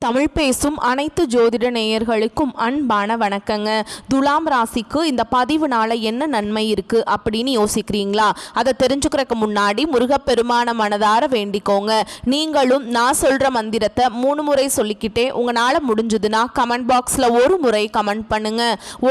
தமிழ் பேசும் அனைத்து ஜோதிட நேயர்களுக்கும் அன்பான வணக்கங்க. துலாம் ராசிக்கு இந்த பதிவுனால என்ன நன்மை இருக்கு அப்படின்னு யோசிக்கிறீங்களா? அதை தெரிஞ்சுக்கிறதுக்கு முன்னாடி முருகப்பெருமான மனதார வேண்டிக்கோங்க. நீங்களும் நான் சொல்ற மந்திரத்தை 3 முறை சொல்லிக்கிட்டே உங்களால முடிஞ்சதுன்னா கமெண்ட் பாக்ஸ்ல ஒரு முறை கமெண்ட் பண்ணுங்க.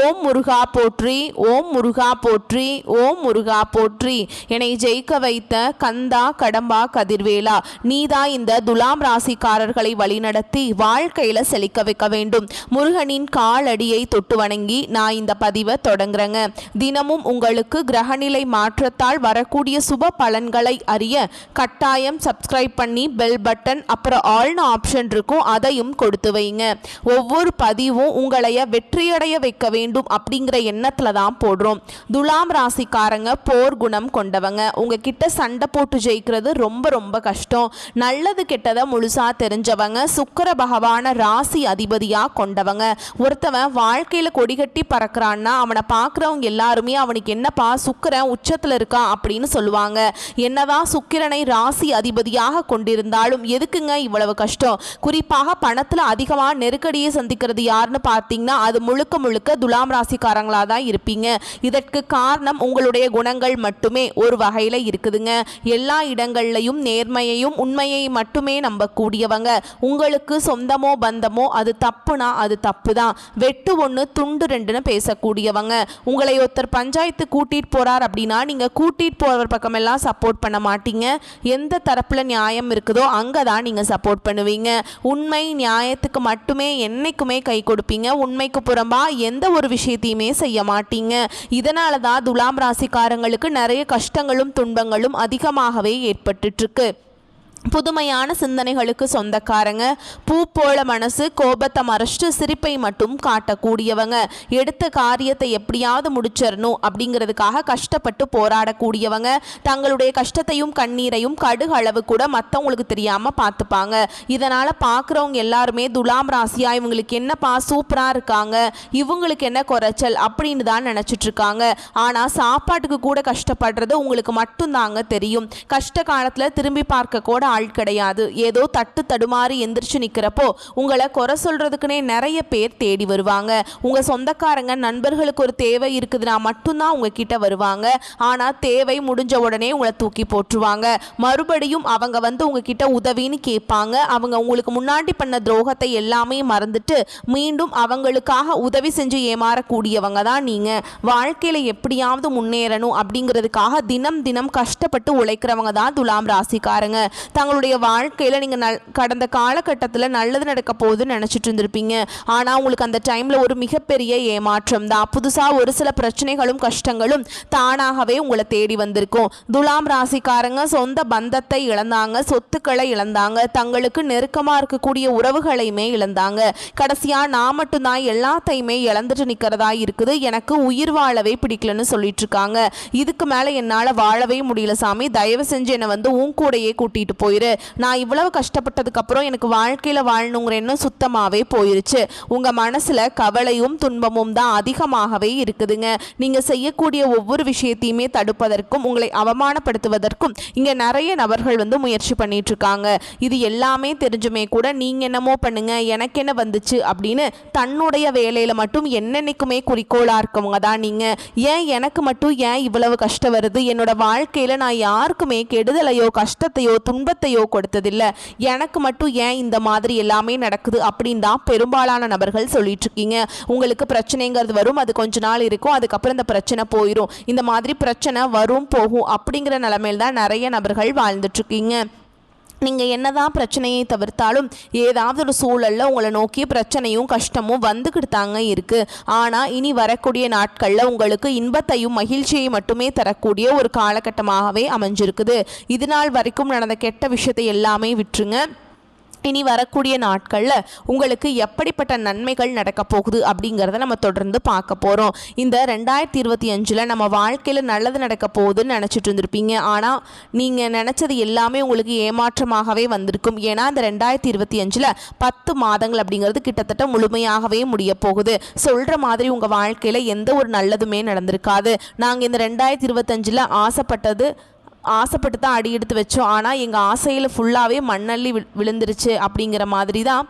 ஓம் முருகா போற்றி, ஓம் முருகா போற்றி, ஓம் முருகா போற்றி. என்னை ஜெயிக்க வைத்த கந்தா கடம்பா கதிர்வேலா, நீதான் இந்த துலாம் ராசிக்காரர்களை வழிநடத்தி வாழ்க்கையில செழிக்க வைக்க வேண்டும். முருகனின் காலடியை தொட்டு வணங்கி நான் இந்த பதிவை தொடங்குறேங்க. தினமும் உங்களுக்கு கிரகநிலை மாற்றத்தால் வரக்கூடிய சுப பலன்களை அறிய கட்டாயம் சப்ஸ்கிரைப் பண்ணி பெல் பட்டன் அப்புறம் ஆல்னு ஆப்ஷன் இருக்கும், அதையும் கொடுத்து வைங்க. ஒவ்வொரு பதிவும் உங்களைய வெற்றியடைய வைக்க வேண்டும் அப்படிங்கிற எண்ணத்துல தான் போடுறோம். துலாம் ராசிக்காரங்க போர் குணம் கொண்டவங்க. உங்ககிட்ட சண்டை போட்டு ஜெயிக்கிறது ரொம்ப ரொம்ப கஷ்டம். நல்லது கெட்டதை முழுசா தெரிஞ்சவங்க. சுக்கிர பகவான ராசி அதிபதியா கொண்டவங்க. ஒருத்தவன் வாழ்க்கையில கொடிகட்டி பறக்கிறான்னா அவனை பார்க்குறவங்க எல்லாருமே அவனுக்கு என்னப்பா சுக்கிரன் உச்சத்துல இருக்கான் அப்படின்னு சொல்லுவாங்க. என்னதான் சுக்கிரனை ராசி அதிபதியாக கொண்டிருந்தாலும் எதுக்குங்க இவ்வளவு கஷ்டம்? குறிப்பாக பணத்துல அதிகமா நெருக்கடியை சந்திக்கிறது யாருன்னு பார்த்தீங்கன்னா அது முழுக்க முழுக்க துலாம் ராசிக்காரங்களா தான் இருப்பீங்க. இதற்கு காரணம் உங்களுடைய குணங்கள் மட்டுமே ஒரு வகையில இருக்குதுங்க. எல்லா இடங்கள்லையும் நேர்மையையும் உண்மையை மட்டுமே நம்பக்கூடியவங்க. உங்களுக்கு சொந்தமோ பந்தமோ அது தப்புனா அது தப்பு தான். வெட்டு ஒன்று துண்டு ரெண்டுன்னு பேசக்கூடியவங்க. உங்களை ஒருத்தர் பஞ்சாயத்து கூட்டிட்டு போறார் அப்படின்னா நீங்க கூட்டிட்டு போறவர் பக்கமெல்லாம் சப்போர்ட் பண்ண மாட்டீங்க. எந்த தரப்புல நியாயம் இருக்குதோ அங்கதான் நீங்க சப்போர்ட் பண்ணுவீங்க. உண்மை நியாயத்துக்கு மட்டுமே என்னைக்குமே கை கொடுப்பீங்க. உண்மைக்கு புறம்பா எந்த ஒரு விஷயத்தையுமே செய்ய மாட்டீங்க. இதனால தான் துலாம் ராசிக்காரங்களுக்கு நிறைய கஷ்டங்களும் துன்பங்களும் அதிகமாகவே ஏற்பட்டு இருக்கு. புதுமையான சிந்தனைகளுக்கு சொந்தக்காரங்க. பூ போல மனசு, கோபத்தை மறைச்சிட்டு சிரிப்பை மட்டும் காட்டக்கூடியவங்க. எடுத்த காரியத்தை எப்படியாவது முடிச்சிடணும் அப்படிங்கிறதுக்காக கஷ்டப்பட்டு போராடக்கூடியவங்க. தங்களுடைய கஷ்டத்தையும் கண்ணீரையும் கடுகு அளவு கூட மற்றவங்களுக்கு தெரியாம பார்த்துப்பாங்க. இதனால பார்க்குறவங்க எல்லாருமே துலாம் ராசியா இவங்களுக்கு என்னப்பா சூப்பரா இருக்காங்க, இவங்களுக்கு என்ன குறைச்சல் அப்படின்னு தான் நினைச்சிட்டு இருக்காங்க. ஆனா சாப்பாட்டுக்கு கூட கஷ்டப்படுறது உங்களுக்கு மட்டும்தாங்க தெரியும். கஷ்ட காலத்துல திரும்பி பார்க்க கூட ஆள் கிடையாது. ஏதோ தட்டு தடுமாறி எந்திரிச்சு நிக்கிறப்போ உங்களை குறை சொல்றதுக்குனே நிறைய பேர் தேடி வருவாங்க. உங்க சொந்தக்காரங்க நண்பர்களுக்கு ஒரு தேவை இருக்குதுன்னா மட்டும்தான் உங்ககிட்ட வருவாங்க. ஆனா தேவை முடிஞ்ச உடனே உங்களை தூக்கி போட்டுருவாங்க. மறுபடியும் அவங்க வந்து உங்ககிட்ட உதவின்னு கேட்பாங்க. அவங்க உங்களுக்கு முன்னாடி பண்ண துரோகத்தை எல்லாமே மறந்துட்டு மீண்டும் அவங்களுக்காக உதவி செஞ்சு ஏமாறக்கூடியவங்க தான் நீங்க. வாழ்க்கையில எப்படியாவது முன்னேறணும் அப்படிங்கிறதுக்காக தினம் தினம் கஷ்டப்பட்டு உழைக்கிறவங்க தான் துலாம் ராசிக்காரங்க. தங்களுடைய வாழ்க்கையில் நீங்கள் கடந்த காலகட்டத்தில் நல்லது நடக்க போகுதுன்னு நினச்சிட்டு இருந்திருப்பீங்க. ஆனால் உங்களுக்கு அந்த டைமில் ஒரு மிகப்பெரிய ஏமாற்றம் தான். புதுசாக ஒரு சில பிரச்சனைகளும் கஷ்டங்களும் தானாகவே உங்களை தேடி வந்திருக்கும். துலாம் ராசிக்காரங்க சொந்த பந்தத்தை இழந்தாங்க, சொத்துக்களை இழந்தாங்க, தங்களுக்கு நெருக்கமாக இருக்கக்கூடிய உறவுகளையுமே இழந்தாங்க. கடைசியாக நான் மட்டும்தான் எல்லாத்தையுமே இழந்துட்டு நிற்கிறதா இருக்குது, எனக்கு உயிர் வாழவே பிடிக்கலன்னு சொல்லிட்டு இருக்காங்க. இதுக்கு மேலே என்னால் வாழவே முடியல சாமி, தயவு செஞ்சு என்னை வந்து உன் கூடையே கூட்டிகிட்டு போயிரு. நான் இவ்வளவு கஷ்டப்பட்டதுக்கு அப்புறம் எனக்கு வாழ்க்கையில வாழணுங்கிற எண்ணம் சுத்தமாவே போயிருச்சு. உங்க மனசுல கவலையும் துன்பமும் தான் அதிகமாகவே இருக்குதுங்க. நீங்க செய்யக்கூடிய ஒவ்வொரு விஷயத்தையுமே தடுப்பதற்கும் உங்களை அவமானப்படுத்துவதற்கும் இங்க நிறைய நபர்கள் வந்து முயற்சி பண்ணிட்டு இருக்காங்க. இது எல்லாமே தெரிஞ்சுமே கூட நீங்க என்னமோ பண்ணுங்க எனக்கு என்ன வந்துச்சு அப்படின்னு தன்னுடைய வேலையில மட்டும் என்னென்னைக்குமே குறிக்கோளா இருக்கவங்க தான் நீங்க. ஏன் எனக்கு மட்டும் ஏன் இவ்வளவு கஷ்டம் வருது, என்னோட வாழ்க்கையில நான் யாருக்குமே கெடுதலையோ கஷ்டத்தையோ துன்பத்தையோ கொடுத்ததில்லை, எனக்கு மட்டும் ஏன் இந்த மாதிரி எல்லாமே நடக்குது அப்படின்னு தான் பெரும்பாலான நபர்கள் சொல்லிட்டு இருக்கீங்க. உங்களுக்கு பிரச்சனைங்கிறது வரும், அது கொஞ்ச நாள் இருக்கும், அதுக்கப்புறம் இந்த பிரச்சனை போயிடும். இந்த மாதிரி பிரச்சனை வரும் போகும் அப்படிங்கிற நிலைமையில் தான் நிறைய நபர்கள் வாழ்ந்துட்டு இருக்கீங்க. நீங்கள் என்னதான் பிரச்சனையை தவிர்த்தாலும் ஏதாவது ஒரு சூழலில் உங்களை நோக்கி பிரச்சனையும் கஷ்டமும் வந்துக்கிட்டு தாங்க இருக்குது. ஆனால் இனி வரக்கூடிய நாட்களில் உங்களுக்கு இன்பத்தையும் மகிழ்ச்சியை மட்டுமே தரக்கூடிய ஒரு காலகட்டமாகவே அமைஞ்சிருக்குது. இது நாள் வரைக்கும் நடந்த கெட்ட விஷயத்தை எல்லாமே விட்டுருங்க. இனி வரக்கூடிய நாட்களில் உங்களுக்கு எப்படிப்பட்ட நன்மைகள் நடக்க போகுது அப்படிங்கிறத நம்ம தொடர்ந்து பார்க்க போகிறோம். இந்த 2025 நம்ம வாழ்க்கையில் நல்லது நடக்க போகுதுன்னு நினச்சிட்டு இருந்திருப்பீங்க. ஆனால் நீங்கள் நினச்சது எல்லாமே உங்களுக்கு ஏமாற்றமாகவே வந்திருக்கும். ஏன்னா இந்த 2025 10 மாதங்கள் அப்படிங்கிறது கிட்டத்தட்ட முழுமையாகவே முடிய போகுது. சொல்கிற மாதிரி உங்கள் வாழ்க்கையில் எந்த ஒரு நல்லதுமே நடந்திருக்காது. நாங்கள் இந்த 2025 ஆசைப்பட்டது ஆசைப்பட்டு தான் அடி எடுத்து வச்சோம், ஆனால் எங்கள் ஆசையில் ஃபுல்லாகவே மண்ணள்ளி விழுந்துருச்சு அப்படிங்கிற மாதிரி தான்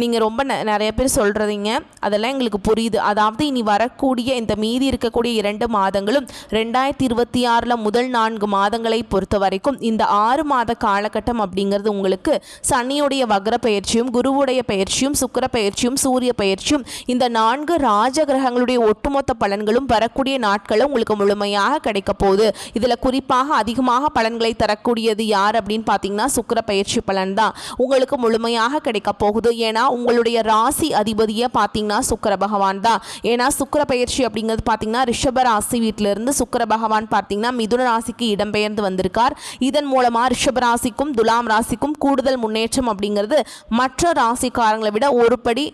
நீங்கள் ரொம்ப நிறைய பேர் சொல்கிறீங்க. அதெல்லாம் எங்களுக்கு புரியுது. அதாவது இனி வரக்கூடிய இந்த மீதி இருக்கக்கூடிய 2 மாதங்களும் 2026 முதல் 4 மாதங்களை பொறுத்த வரைக்கும் இந்த 6 மாத காலகட்டம் அப்படிங்கிறது உங்களுக்கு சனியுடைய வக்ர பயிற்சியும், குருவுடைய பயிற்சியும், சுக்கிர பயிற்சியும், சூரிய பயிற்சியும், இந்த 4 ராஜ கிரகங்களுடைய ஒட்டுமொத்த பலன்களும் வரக்கூடிய நாட்களும் உங்களுக்கு முழுமையாக கிடைக்க போகுது. இதில் குறிப்பாக அதிகமாக பலன்களை தரக்கூடியது யார் அப்படின்னு பார்த்தீங்கன்னா சுக்கிர பயிற்சி பலன் தான் உங்களுக்கு முழுமையாக கிடைக்க போகுது. ஏன்னா உங்களுடைய ராசி அதிபதியை பார்த்தீங்கன்னா சுக்கிர பகவான் தான். ஏன்னா சுக்கிர பயிற்சி அப்படிங்கிறது பார்த்தீங்கன்னா ரிஷப ராசி வீட்டிலிருந்து சுக்கிர பகவான் பார்த்தீங்கன்னா மிதுன ராசிக்கு இடம்பெயர்ந்து வந்திருக்கார். இதன் மூலமாக ரிஷப ராசிக்கும் துலாம் ராசிக்கும் கூடுதல் முன்னேற்றம் அப்படிங்கிறது மற்ற ராசிக்காரங்களை விட ஒரு படி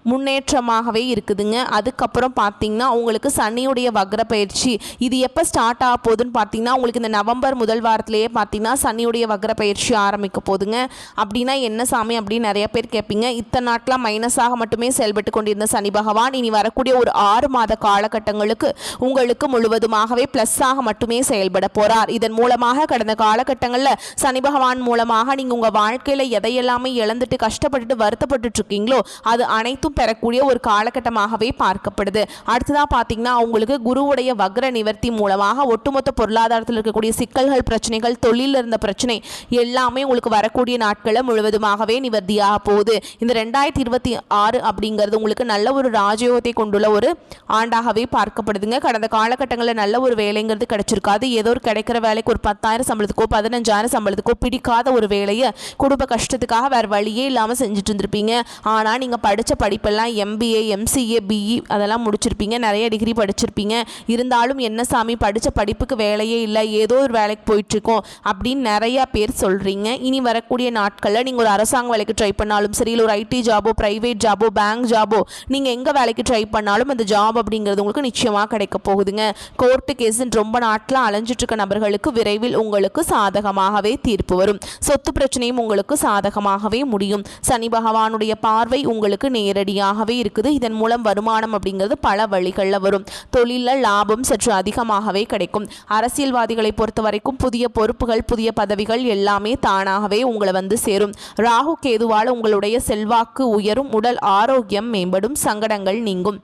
முன்னேற்றமாகவே இருக்குதுங்க. அதுக்கப்புறம் பார்த்தீங்கன்னா உங்களுக்கு சனியுடைய வக்ர பயிற்சி இது எப்போ ஸ்டார்ட் ஆக போகுதுன்னு பார்த்தீங்கன்னா உங்களுக்கு இந்த நவம்பர் முதல் வாரத்திலேயே பார்த்தீங்கன்னா சனியுடைய வக்ர பயிற்சி ஆரம்பிக்க போகுதுங்க. அப்படின்னா என்ன சாமி அப்படின்னு நிறைய பேர் கேட்பீங்க. இத்தனை நாட்களாக மைனஸாக மட்டுமே செயல்பட்டு கொண்டிருந்த சனி பகவான் இனி வரக்கூடிய ஒரு 6 மாத காலகட்டங்களுக்கு உங்களுக்கு முழுவதுமாகவே ப்ளஸ்ஸாக மட்டுமே செயல்பட போகிறார். இதன் மூலமாக கடந்த காலகட்டங்களில் சனி பகவான் மூலமாக நீங்கள் உங்கள் வாழ்க்கையில் எதையெல்லாமே இழந்துட்டு கஷ்டப்பட்டுட்டு வருத்தப்பட்டு இருக்கீங்களோ அது அனைத்தும் பெறக்கூடிய ஒரு காலகட்டமாகவே பார்க்கப்படுது. அடுத்ததாக பார்த்தீங்கன்னா உங்களுக்கு குருவுடைய வக்ர நிவர்த்தி மூலமாக ஒட்டுமொத்த பொருளாதாரத்தில் இருக்கக்கூடிய சிக்கல்கள், பிரச்சனைகள், தொழிலில் இருந்த பிரச்சனை எல்லாமே உங்களுக்கு வரக்கூடிய நாட்களில் முழுவதுமாகவே நிவர்த்தியாக போகுது. இந்த 2026 அப்படிங்கிறது உங்களுக்கு நல்ல ஒரு ராஜயோகத்தை கொண்டுள்ள ஒரு ஆண்டாகவே பார்க்கப்படுதுங்க. கடந்த காலகட்டங்களில் நல்ல ஒரு வேலைங்கிறது கிடைச்சிருக்காது. ஏதோ ஒரு கிடைக்கிற வேலைக்கு ஒரு 10,000 சம்பளத்துக்கோ 15,000 சம்பளத்துக்கோ பிடிக்காத ஒரு வேலையை குடும்ப கஷ்டத்துக்காக வேறு வழியே இல்லாமல் செஞ்சுட்டு இருந்திருப்பீங்க. ஆனால் நீங்கள் படித்த படிப்பெல்லாம் MBA, MCA, BE அதெல்லாம் முடிச்சிருப்பீங்க, நிறைய டிகிரி படிச்சிருப்பீங்க. இருந்தாலும் என்ன சாமி படித்த படிப்புக்கு வேலையே இல்லை, ஏதோ ஒரு வேலைக்கு போயிட்டுருக்கோம் அப்படின்னு நிறையா பேர் சொல்கிறீங்க. இனி வரக்கூடிய நாட்களில் நீங்கள் ஒரு அரசாங்க வேலைக்கு ட்ரை பண்ணாலும் சரி, இல்லை ஒரு IT ஜாபோ, ப்ரைவேட் ஜாபோ, பேங்க் ஜாபோ, நீங்கள் எங்கே வேலைக்கு ட்ரை பண்ணாலும் அந்த ஜாப் அப்படிங்கிறது உங்களுக்கு நிச்சயமாக கிடைக்க போகுதுங்க. கோர்ட்டு கேஸுன்னு ரொம்ப நாட்டில் அலைஞ்சிட்ருக்க நபர்களுக்கு விரைவில் உங்களுக்கு சாதகமாகவே தீர்ப்பு வரும். சொத்து பிரச்சனையும் உங்களுக்கு சாதகமாகவே முடியும். சனி பகவானுடைய பார்வை உங்களுக்கு நேரடியாகவே இருக்குது. இதன் மூலம் வருமானம் அப்படிங்கிறது பல வழிகளில் வரும். தொழிலில் லாபம் சற்று அதிகமாகவே கிடைக்கும். அரசியல்வாதிகளை பொறுத்த வரைக்கும் புதிய பொறுப்புகள், புதிய பதவிகள் எல்லாமே தானாகவே உங்களை வந்து சேரும். ராகு கேதுவால் உங்களுடைய செல்வாக்கு உயரும், உடல் ஆரோக்கியம் மேம்படும், சங்கடங்கள் நீங்கும்.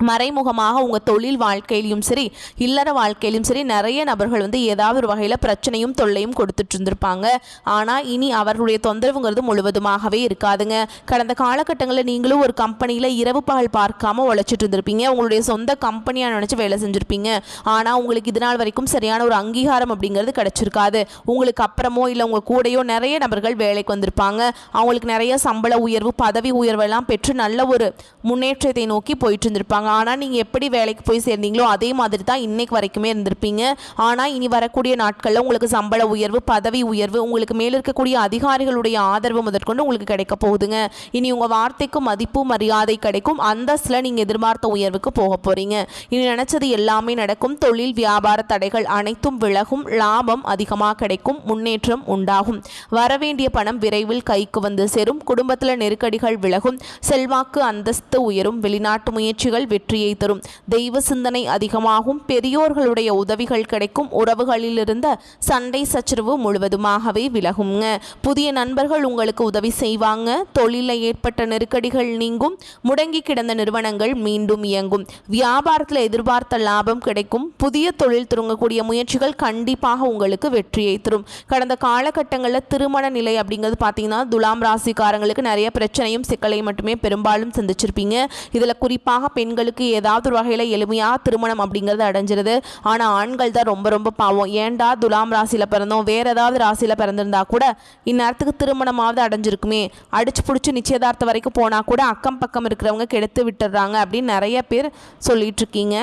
மறைமுகமாக உங்கள் தொழில் வாழ்க்கையிலும் சரி, இல்லற வாழ்க்கையிலும் சரி நிறைய நபர்கள் வந்து ஏதாவது ஒரு வகையில் பிரச்சனையும் தொல்லையும் கொடுத்துட்டு இருந்திருப்பாங்க. ஆனால் இனி அவர்களுடைய தொந்தரவுங்கிறது முழுவதுமாகவே இருக்காதுங்க. கடந்த காலகட்டங்களில் நீங்களும் ஒரு கம்பெனியில் இரவு பகல் பார்க்காம உழைச்சிட்டு இருந்திருப்பீங்க. உங்களுடைய சொந்த கம்பெனியாக நினச்சி வேலை செஞ்சுருப்பீங்க. ஆனால் உங்களுக்கு இது நாள் வரைக்கும் சரியான ஒரு அங்கீகாரம் அப்படிங்கிறது கிடச்சிருக்காது. உங்களுக்கு அப்புறமோ இல்லை உங்கள் கூடையோ நிறைய நபர்கள் வேலைக்கு வந்திருப்பாங்க. அவங்களுக்கு நிறைய சம்பள உயர்வு, பதவி உயர்வெல்லாம் பெற்று நல்ல ஒரு முன்னேற்றத்தை நோக்கி போயிட்டு இருந்திருப்பாங்க. ஆனால் நீங்கள் எப்படி வேலைக்கு போய் சேர்ந்தீங்களோ அதே மாதிரி தான் இன்னைக்கு வரைக்குமே இருந்திருப்பீங்க. ஆனால் இனி வரக்கூடிய நாட்களில் உங்களுக்கு சம்பள உயர்வு, பதவி உயர்வு, உங்களுக்கு மேலே இருக்கக்கூடிய அதிகாரிகளுடைய ஆதரவு முதற்கொண்டு உங்களுக்கு கிடைக்க போகுதுங்க. இனி உங்கள் வார்த்தைக்கு மதிப்பு மரியாதை கிடைக்கும். அந்தஸ்தில் நீங்கள் எதிர்பார்த்த உயர்வுக்கு போக போகிறீங்க. இனி நினச்சது எல்லாமே நடக்கும். தொழில் வியாபார தடைகள் அனைத்தும் விலகும். லாபம் அதிகமாக கிடைக்கும். முன்னேற்றம் உண்டாகும். வரவேண்டிய பணம் விரைவில் கைக்கு வந்து சேரும். குடும்பத்தில் நெருக்கடிகள் விலகும். செல்வாக்கு அந்தஸ்து உயரும். வெளிநாட்டு முயற்சிகள் வெற்றியை தரும். தெய்வ சிந்தனை அதிகமாகும். பெரியோர்களுடைய உதவிகள் கிடைக்கும். உறவுகளில் இருந்த சண்டை சச்சரவு முழுவதுமாகவே விலகுங்க. புதிய நண்பர்கள் உங்களுக்கு உதவி செய்வாங்க. தொழிலில் ஏற்பட்ட நெருக்கடிகள் நீங்கும். முடங்கி கிடந்த நிறுவனங்கள் மீண்டும் இயங்கும். வியாபாரத்தில் எதிர்பார்த்த லாபம் கிடைக்கும். புதிய தொழில் தொடங்கக்கூடிய முயற்சிகள் கண்டிப்பாக உங்களுக்கு வெற்றியை தரும். கடந்த காலகட்டங்களில் திருமண நிலை அப்படிங்கிறது பார்த்தீங்கன்னா துலாம் ராசிக்காரங்களுக்கு நிறைய பிரச்சனையும் சிக்கலையும் மட்டுமே பெரும்பாலும் சந்திச்சிருப்பீங்க. இதில் குறிப்பாக பெண்களுக்கு ஏதாவது ஒரு வகையில் எளிமையாக திருமணம் அப்படிங்கிறது அடைஞ்சிருது. ஆனால் ஆண்கள் தான் ரொம்ப ரொம்ப பாவம். ஏண்டா துலாம் ராசியில் பிறந்தோம், வேறு ஏதாவது ராசியில் பிறந்திருந்தா கூட இந்நேரத்துக்கு திருமணமாவது அடைஞ்சிருக்குமே, அடிச்சு பிடிச்சி நிச்சயதார்த்தம் வரைக்கும் போனால் கூட அக்கம் பக்கம் இருக்கிறவங்க கெடுத்து விட்டுடுறாங்க அப்படின்னு நிறைய பேர் சொல்லிட்டு இருக்கீங்க.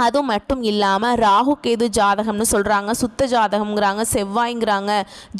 அது மட்டும் இல்லாமல் ராகு கேது ஜாதகம்னு சொல்கிறாங்க, சுத்த ஜாதகம்ங்கிறாங்க, செவ்வாய்ங்கிறாங்க.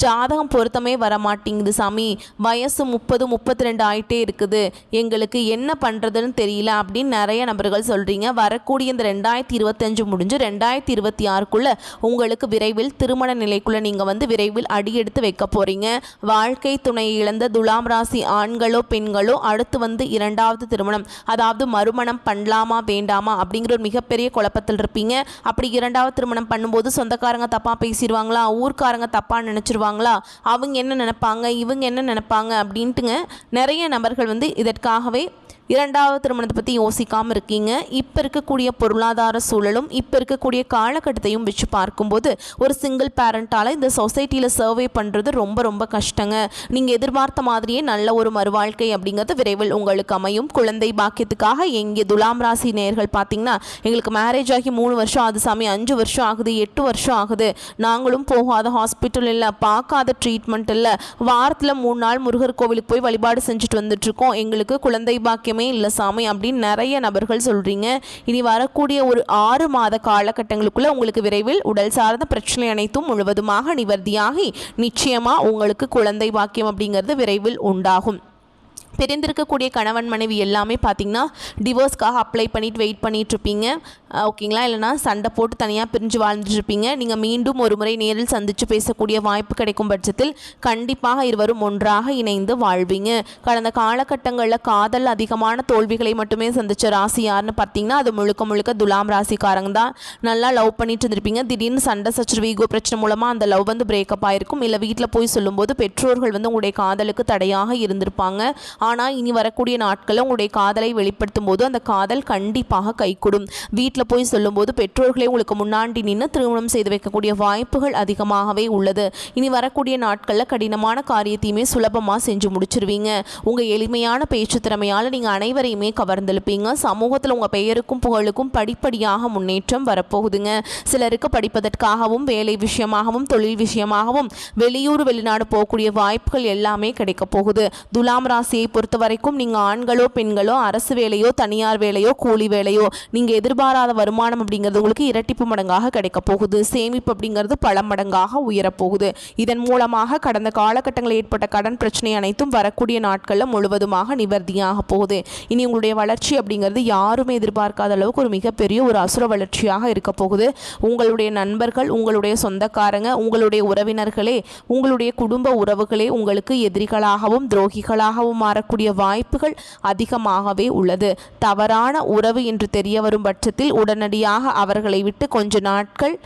ஜாதகம் பொருத்தமே வரமாட்டேங்குது சாமி, வயசு 30-32 ஆகிட்டே இருக்குது, எங்களுக்கு என்ன பண்ணுறதுன்னு தெரியல அப்படின்னு நிறைய நபர்கள் சொல்கிறீங்க. வரக்கூடிய இந்த 2025 முடிஞ்சு 2026க்குள்ளே உங்களுக்கு விரைவில் திருமண நிலைக்குள்ளே நீங்கள் வந்து விரைவில் அடியெடுத்து வைக்க போகிறீங்க. வாழ்க்கை துணையை இழந்த துலாம் ராசி ஆண்களோ பெண்களோ அடுத்து வந்து 2வது திருமணம், அதாவது மறுமணம் பண்ணலாமா வேண்டாமா அப்படிங்கிற ஒரு மிகப்பெரிய குழப்பத்தில் இருப்பீங்க. அப்படி இரண்டாவது திருமணம் பண்ணும்போது சொந்தக்காரங்க தப்பாக பேசிடுவாங்களா, ஊர்க்காரங்க தப்பாக நினச்சிருவாங்களா, அவங்க என்ன நினைப்பாங்க, இவங்க என்ன நினைப்பாங்க அப்படின்ட்டுங்க நிறைய நபர்கள் வந்து இதற்காகவே இரண்டாவது திருமணத்தை பற்றி யோசிக்காமல் இருக்கீங்க. இப்போ இருக்கக்கூடிய பொருளாதார சூழலும் இப்போ இருக்கக்கூடிய காலகட்டத்தையும் வச்சு பார்க்கும்போது ஒரு சிங்கிள் பேரண்ட்டால் இந்த சொசைட்டியில் சர்வே பண்ணுறது ரொம்ப ரொம்ப கஷ்டங்க. நீங்கள் எதிர்பார்த்த மாதிரியே நல்ல ஒரு மறுவாழ்க்கை அப்படிங்கிறது விரைவில் உங்களுக்கு அமையும். குழந்தை பாக்கியத்துக்காக எங்கே துலாம் ராசி நேயர்கள் பார்த்தீங்கன்னா, எங்களுக்கு மேரேஜ் ஆகி 3 வருஷம் ஆகுது சாமி, 5 வருஷம் ஆகுது, 8 வருஷம் ஆகுது, நாங்களும் போகாத ஹாஸ்பிட்டல் இல்லை, பார்க்காத ட்ரீட்மெண்ட் இல்லை, வாரத்தில் 3 நாள் முருகர் கோவிலுக்கு போய் வழிபாடு செஞ்சுட்டு வந்துட்டுருக்கோம், எங்களுக்கு குழந்தை பாக்கியம் இல்லை சாமி அப்படின்னு நிறைய நபர்கள் சொல்றீங்க. இனி வரக்கூடிய ஒரு 6 மாத காலகட்டங்களுக்குள்ள உங்களுக்கு விரைவில் உடல் சார்ந்த பிரச்சனை அனைத்தும் முழுவதுமாக நிவர்த்தியாகி நிச்சயமா உங்களுக்கு குழந்தை பாக்கியம் அப்படிங்கிறது விரைவில் உண்டாகும். பிரிந்திருக்கக்கூடிய கணவன் மனைவி எல்லாமே பார்த்திங்கன்னா டிவோர்ஸ்க்காக அப்ளை பண்ணிட்டு வெயிட் பண்ணிகிட்ருப்பீங்க, ஓகேங்களா? இல்லைனா சண்டை போட்டு தனியாக பிரிஞ்சு வாழ்ந்துட்டுருப்பீங்க. நீங்கள் மீண்டும் ஒரு முறை நேரில் சந்தித்து பேசக்கூடிய வாய்ப்பு கிடைக்கும் பட்சத்தில் கண்டிப்பாக இருவரும் ஒன்றாக இணைந்து வாழ்வீங்க. கடந்த காலகட்டங்களில் காதல் அதிகமான தோல்விகளை மட்டுமே சந்தித்த ராசி யாருன்னு பார்த்தீங்கன்னா அது முழுக்க முழுக்க துலாம் ராசிக்காரங்க தான். நல்லா லவ் பண்ணிட்டு இருந்திருப்பீங்க, திடீர்னு சண்டை சச்சரவு ஈகோ பிரச்சனை மூலமாக அந்த லவ் வந்து பிரேக்கப் ஆகிருக்கும். இல்லை வீட்டில் போய் சொல்லும்போது பெற்றோர்கள் வந்து உங்களுடைய காதலுக்கு தடையாக இருந்திருப்பாங்க. ஆனால் இனி வரக்கூடிய நாட்களில் உங்களுடைய காதலை வெளிப்படுத்தும் போது அந்த காதல் கண்டிப்பாக கைகூடும். வீட்டில் போய் சொல்லும்போது பெற்றோர்களே உங்களுக்கு முன்னாடி நின்று திருமணம் செய்து வைக்கக்கூடிய வாய்ப்புகள் அதிகமாகவே உள்ளது. இனி வரக்கூடிய நாட்களில் கடினமான காரியத்தையுமே சுலபமாக செஞ்சு முடிச்சிருவீங்க. உங்கள் எளிமையான பேச்சு திறமையால் நீங்கள் அனைவரையுமே கவர்ந்தெழுப்பீங்க. சமூகத்தில் உங்கள் பெயருக்கும் புகழுக்கும் படிப்படியாக முன்னேற்றம் வரப்போகுதுங்க. சிலருக்கு படிப்பதற்காகவும் வேலை விஷயமாகவும் தொழில் விஷயமாகவும் வெளியூர் வெளிநாடு போகக்கூடிய வாய்ப்புகள் எல்லாமே கிடைக்க போகுது. துலாம் ராசியை பொறுத்த வரைக்கும் நீங்கள் ஆண்களோ பெண்களோ அரசு வேலையோ தனியார் வேலையோ கூலி வேலையோ நீங்கள் எதிர்பாராத வருமானம் அப்படிங்கிறது உங்களுக்கு இரட்டிப்பு மடங்காக கிடைக்க போகுது. சேமிப்பு அப்படிங்கிறது பல மடங்காக உயரப்போகுது. இதன் மூலமாக கடந்த காலகட்டங்களில் ஏற்பட்ட கடன் பிரச்சனை அனைத்தும் வரக்கூடிய நாட்களில் முழுவதுமாக நிவர்த்தியாக போகுது. இனி உங்களுடைய வளர்ச்சி அப்படிங்கிறது யாருமே எதிர்பார்க்காத அளவுக்கு ஒரு மிகப்பெரிய ஒரு அசுர வளர்ச்சியாக இருக்க போகுது. உங்களுடைய நண்பர்கள், உங்களுடைய சொந்தக்காரங்க, உங்களுடைய உறவினர்களே, உங்களுடைய குடும்ப உறவுகளே உங்களுக்கு எதிரிகளாகவும் துரோகிகளாகவும் மாறக்கூடிய வாய்ப்புகள் அதிகமாகவே உள்ளது. தவறான உறவு என்று தெரிய வரும் பட்சத்தில் உடனடியாக அவர்களை விட்டு கொஞ்ச நாட்கள்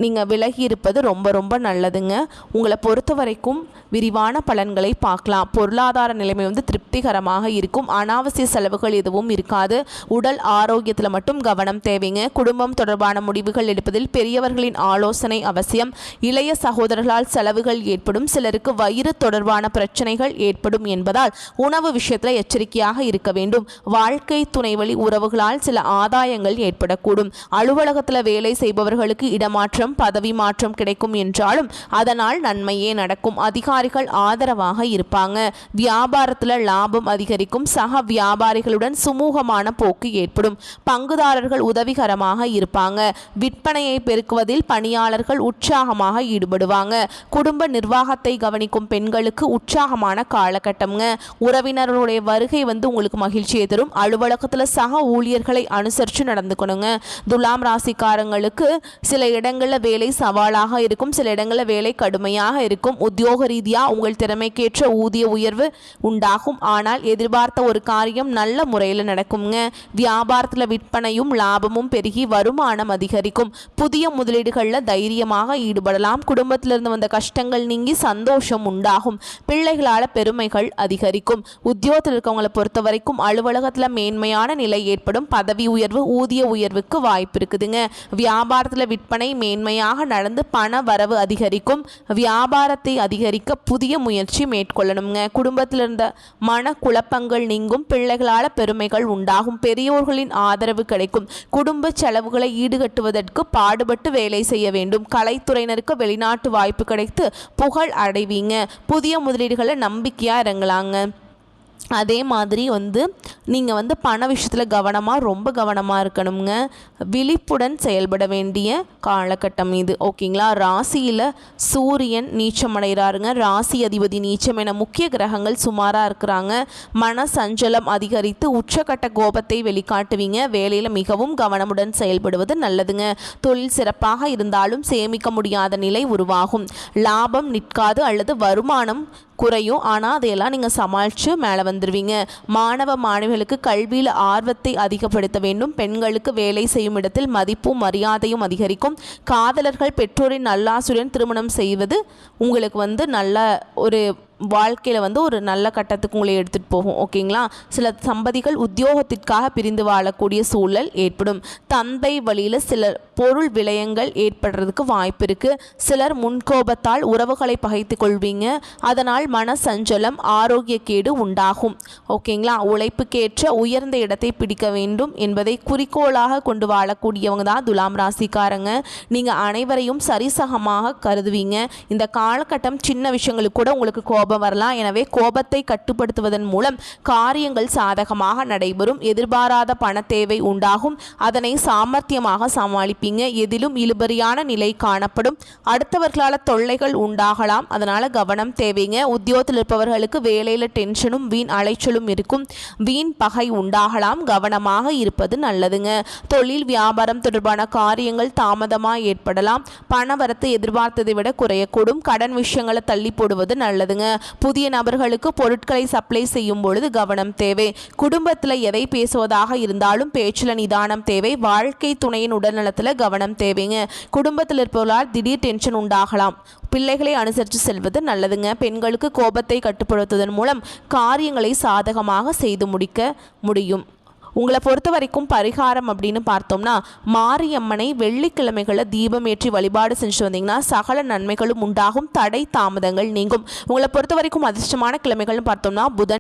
நீங்கள் விலகி இருப்பது ரொம்ப ரொம்ப நல்லதுங்க. உங்களை பொறுத்த வரைக்கும் விரிவான பலன்களை பார்க்கலாம். பொருளாதார நிலைமை வந்து திருப்திகரமாக இருக்கும். அனாவசிய செலவுகள் எதுவும் இருக்காது. உடல் ஆரோக்கியத்தில் மட்டும் கவனம் தேவைங்க. குடும்பம் தொடர்பான முடிவுகள் எடுப்பதில் பெரியவர்களின் ஆலோசனை அவசியம். இளைய சகோதரர்களால் செலவுகள் ஏற்படும். சிலருக்கு வயிறு தொடர்பான பிரச்சனைகள் ஏற்படும் என்பதால் உணவு விஷயத்தில் எச்சரிக்கையாக இருக்க வேண்டும். வாழ்க்கை துணை வழி உறவுகளால் சில ஆதாயங்கள் ஏற்படக்கூடும். அலுவலகத்தில் வேலை செய்பவர்களுக்கு இடமாற்றம் பதவி மாற்றம் கிடைக்கும் என்றாலும் அதனால் நன்மையே நடக்கும். அதிகாரிகள் ஆதரவாக இருப்பாங்க. வியாபாரத்தில் லாபம் அதிகரிக்கும். சக வியாபாரிகளுடன் சுமூகமான போக்கு ஏற்படும். பங்குதாரர்கள் உதவிகரமாக இருப்பாங்க. விற்பனையை பெருக்குவதில் பணியாளர்கள் உற்சாகமாக ஈடுபடுவாங்க. குடும்ப நிர்வாகத்தை கவனிக்கும் பெண்களுக்கு உற்சாகமான காலகட்டம்ங்க. உறவினர்களுடைய வருகை வந்து உங்களுக்கு மகிழ்ச்சியை தரும். அலுவலகத்தில் சக ஊழியர்களை அனுசரித்து நடந்துக்கணுங்க. துலாம் ராசிக்காரங்களுக்கு சில இடங்கள் வேலை சவாலாக இருக்கும், சில இடங்களில் வேலை கடுமையாக இருக்கும். உத்தியோக ரீதியாக உங்கள் திறமைக்கேற்ற ஊதிய உயர்வு உண்டாகும். ஆனால் எதிர்பார்த்த ஒரு காரியம் நல்ல முறையில் நடக்குங்க. வியாபாரத்தில் விற்பனையும் லாபமும் பெருகி வருமானம் அதிகரிக்கும். புதிய முதலீடுகளில் தைரியமாக ஈடுபடலாம். குடும்பத்திலிருந்து வந்த கஷ்டங்கள் நீங்கி சந்தோஷம் உண்டாகும். பிள்ளைகளால் பெருமைகள் அதிகரிக்கும். உத்தியோகத்தில் இருக்கவங்களை பொறுத்த வரைக்கும் அலுவலகத்தில் மேன்மையான நிலை ஏற்படும். பதவி உயர்வு, ஊதிய உயர்வுக்கு வாய்ப்பு இருக்குதுங்க. வியாபாரத்தில் விற்பனை மேன்மையாக நடந்து பண வரவு அதிகரிக்கும். வியாபாரத்தை அதிகரிக்க புதிய முயற்சி மேற்கொள்ளணுங்க. குடும்பத்தில் இருந்த மன குழப்பங்கள் நீங்கும். பிள்ளைகளால் பெருமைகள் உண்டாகும். பெரியோர்களின் ஆதரவு கிடைக்கும். குடும்ப செலவுகளை ஈடுகட்டுவதற்கு பாடுபட்டு வேலை செய்ய வேண்டும். கலைத்துறையினருக்கு வெளிநாட்டு வாய்ப்பு கிடைத்து புகழ் அடைவீங்க. புதிய முதலீடுகளை நம்பிக்கையாக இறங்கலாங்க. அதே மாதிரி நீங்கள் பண விஷயத்தில் ரொம்ப கவனமாக இருக்கணுங்க. விழிப்புடன் செயல்பட வேண்டிய காலகட்டம் இது, ஓகேங்களா? ராசியில் சூரியன் நீச்சமடைகிறாருங்க. ராசி அதிபதி நீச்சம் என முக்கிய கிரகங்கள் சுமாராக இருக்கிறாங்க. மன சஞ்சலம் அதிகரித்து உச்சக்கட்ட கோபத்தை வெளிக்காட்டுவீங்க. வேலையில் மிகவும் கவனமுடன் செயல்படுவது நல்லதுங்க. தொழில் சிறப்பாக இருந்தாலும் சேமிக்க முடியாத நிலை உருவாகும். லாபம் நிற்காது அல்லது வருமானம் குறையும். ஆனால் அதையெல்லாம் நீங்கள் சமாளித்து மேலே வந்துடுவீங்க. மாணவ மாணவிகளுக்கு கல்வியில் ஆர்வத்தை அதிகப்படுத்த வேண்டும். பெண்களுக்கு வேலை செய்யும் இடத்தில் மதிப்பும் மரியாதையும் அதிகரிக்கும். காதலர்கள் பெற்றோரின் நல்லாசியுடன் திருமணம் செய்வது உங்களுக்கு நல்ல ஒரு வாழ்க்கையில் ஒரு நல்ல கட்டத்துக்கு உங்களை எடுத்துகிட்டு போகும். ஓகேங்களா. சில தம்பதிகள் உத்தியோகத்திற்காக பிரிந்து வாழக்கூடிய சூழல் ஏற்படும். தந்தை வழியில் சில பொருள் விரயங்கள் ஏற்படுறதுக்கு வாய்ப்பு இருக்குது. சிலர் முன்கோபத்தால் உறவுகளை பகைத்து கொள்வீங்க. அதனால் மன சஞ்சலம் ஆரோக்கியக்கேடு உண்டாகும். ஓகேங்களா. உழைப்புக்கேற்ற உயர்ந்த இடத்தை பிடிக்க வேண்டும் என்பதை குறிக்கோளாக கொண்டு வாழக்கூடியவங்க தான் துலாம் ராசிக்காரங்க. நீங்கள் அனைவரையும் சரிசகமாக கருதுவீங்க. இந்த காலகட்டம் சின்ன விஷயங்களுக்கு கூட உங்களுக்கு கோபம் வரலாம். எனவே கோபத்தை கட்டுப்படுத்துவதன் மூலம் காரியங்கள் சாதகமாக நடைபெறும். எதிர்பாராத பண தேவை உண்டாகும். அதனை சாமர்த்தியமாக சமாளிப்பீங்க. எதிலும் இழுபறியான நிலை காணப்படும். அடுத்தவர்களால் தொல்லைகள் உண்டாகலாம். அதனால கவனம் தேவைங்க. உத்தியோகத்தில் இருப்பவர்களுக்கு வேலையில் டென்ஷனும் வீண் அலைச்சலும் இருக்கும். வீண் பகை உண்டாகலாம். கவனமாக இருப்பது நல்லதுங்க. தொழில் வியாபாரம் தொடர்பான காரியங்கள் தாமதமாக ஏற்படலாம். பணவரத்து எதிர்பார்த்ததை விட குறையக்கூடும். கடன் விஷயங்களை தள்ளி போடுவது நல்லதுங்க. புதிய நபர்களுக்கு பொருட்களை சப்ளை செய்யும் பொழுது கவனம் தேவை. குடும்பத்தில் எதை பேசுவதாக இருந்தாலும் பேச்சில் நிதானம் தேவை. வாழ்க்கை துணையின் உடல்நலத்தில் கவனம் தேவைங்க. குடும்பத்தில் இருப்பவர்களால் திடீர் டென்ஷன் உண்டாகலாம். பிள்ளைகளை அனுசரித்து செல்வது நல்லதுங்க. பெண்களுக்கு கோபத்தை கட்டுப்படுத்துவதன் மூலம் காரியங்களை சாதகமாக செய்து முடிக்க முடியும். உங்களை பொறுத்த வரைக்கும் பரிகாரம் அப்படின்னு பார்த்தோம்னா, மாரியம்மனை வெள்ளிக்கிழமைகளில் தீபம் ஏற்றி வழிபாடு செஞ்சு வந்தீங்கன்னா சகல நன்மைகளும் உண்டாகும். தடை தாமதங்கள் நீங்கும். உங்களை பொறுத்த வரைக்கும் அதிர்ஷ்டமான கிழமைகள்னு பார்த்தோம்னா புதன்,